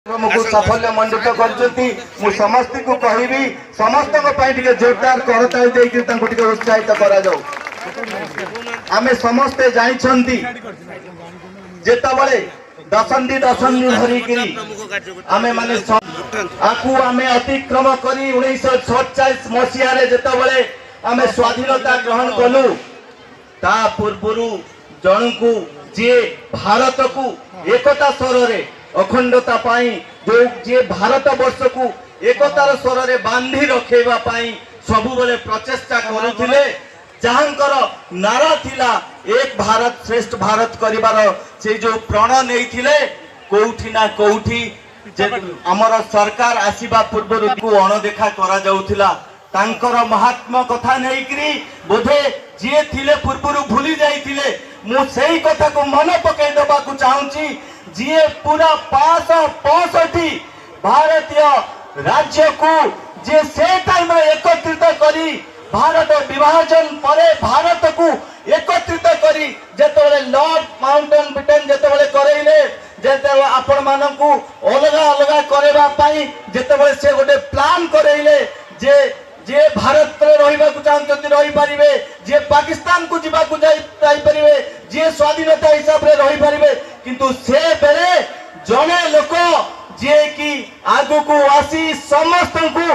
मुझे साफल्य मंडित कर समस्त को कहबी समस्त जोरदार करताली देकर उत्साहित करा आमे समस्ते जानते जितेबाला दशंधि धरिकी आमे माने आकु आमे अतिक्रम करी 1947 मसीह जितेबाला आमे स्वाधीनता ग्रहण कलु ता पूर्व जन को जे भारत को एकता स्वर रे अखंडता पाई जो जे भारत वर्ष को एकतार स्वर रे बांधी रखेबा पाई सबु बेले प्रचेष्टा करुथिले जहांकर नारा थिला एक भारत श्रेष्ठ भारत करिवार से जो प्रण नैथिले कोउठी ना कोउठी हमर सरकार आसीबा पूर्व को अणदेखा करा जाउथिला तांकर महात्मा कथा नैकरी बोधे जे थिले पूर्व भूली जाइथिले मु सेही कथा को मन पकई दबा को चाहूची जी पूरा 565 भारतीय राज्य को जे से टाइम एकत्रित करी भारत विभाजन परे भारत को एकत्रित करी जेतेबेले लॉर्ड माउंटेन ब्रिटेन जेतेबेले करैले जेतेबेले आपण मानकू अलगा अलगा करेबा पाई जेतेबेले से गोटे प्लान करैले जे जे भारत रे रहिबा को चाहते रही पारिबे जे पाकिस्तान को जीवा को जाई पारिबे जे स्वाधीनता हिसाब रे रही पारिबे किंतु से बेले जने लोक जे कि आगु को आसी समस्त को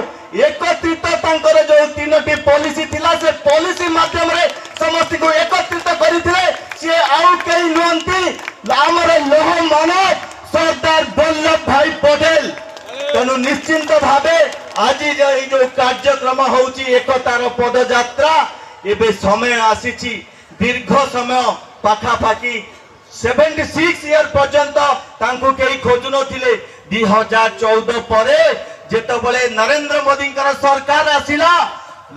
एकत्रित तांकर जो तीनोटी पॉलिसी थिला से पॉलिसी माध्यम रे समस्त को एकत्रित करिथिले से आउ केही नुंती हमर लोह मानव सरदार वल्लभ भाई पटेल तेणु निश्चिंत भावे आज जो कार्यक्रम होची एकतार पदयात्रा एबे समय आसीची दीर्घ समय पाखापाखी 76 ईयर पर्यंत तांको केही खोजु नथिले 2014 परे जेतेबेले नरेंद्र मोदी सरकार आसिला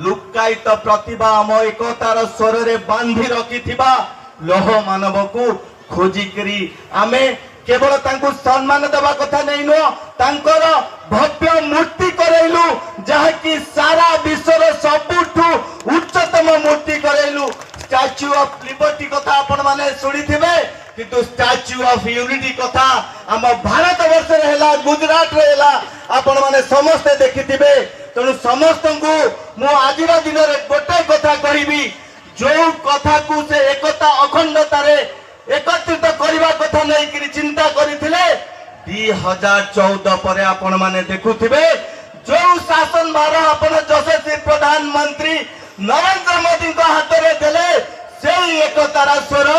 लुकायित प्रतिभा आम एकतार स्वर रे बांधी रखिथिबा लोह मानव को खोजिकरी आमे केवल तांको सम्मान देवा कथा नहीं नुह तांकर भव्य मूर्ति करैलु जहा कि सारा विश्वर सबुठु उच्चतम मूर्ति करैलु स्टैच्यू ऑफ लिबर्टी कथा आपण माने सुनिथिबे किंतु स्टैच्यू ऑफ यूनिटी कथा आम भारत वर्ष रे हैला गुजरात रे हैला आपण माने समस्त देखिथिबे तेणु समस्त को मु आजिरा दिन रे गोटे कथा कहबी जो कथा को से एकता अखंडता रे एकत्रित करबा कथा नहीं कि चिंता करथिले 2014 परे आपण माने देखुथिबे जो शासन भार आपण यशस्वी प्रधानमंत्री नरेंद्र मोदी को हाथ रे देले से एकतार स्वर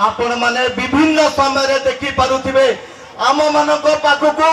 आपण माने विभिन्न समय रे देखि पारुथिबे आम मानको पाखु को